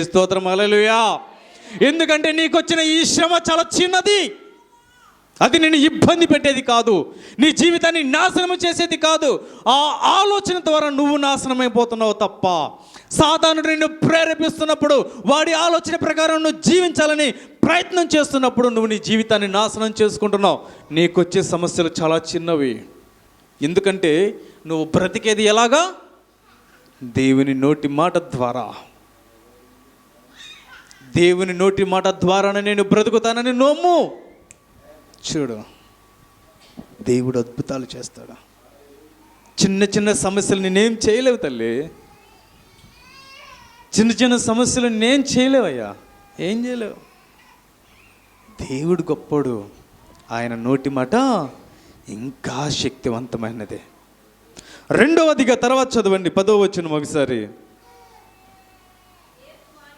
స్తోత్రం, హల్లెలూయా. ఎందుకంటే నీకు వచ్చిన ఈ శ్రమ చాలా చిన్నది. అది నిన్ను ఇబ్బంది పెట్టేది కాదు, నీ జీవితాన్ని నాశనం చేసేది కాదు. ఆ ఆలోచన ద్వారా నువ్వు నాశనమైపోతున్నావు తప్ప, సాతానుడు నిన్ను ప్రేరేపిస్తున్నప్పుడు, వాడి ఆలోచన ప్రకారం నువ్వు జీవించాలని ప్రయత్నం చేస్తున్నప్పుడు నువ్వు నీ జీవితాన్ని నాశనం చేసుకుంటున్నావు. నీకొచ్చే సమస్యలు చాలా చిన్నవి. ఎందుకంటే నువ్వు బ్రతికేది ఎలాగా? దేవుని నోటి మాట ద్వారా. దేవుని నోటి మాట ద్వారానే నేను బ్రతుకుతానని నమ్ము. చూడు, దేవుడు అద్భుతాలు చేస్తాడు. చిన్న చిన్న సమస్యలు నేనేం చేయలేవు తల్లి. చిన్న చిన్న సమస్యలు నేను చేయలేవయ్యా, ఏం చేయలేవు. దేవుడు గొప్పోడు, ఆయన నోటి మాట ఇంకా శక్తివంతమైనదే. రెండవదిగా తర్వాత చదవండి, 10వ వచనం ఒకసారి.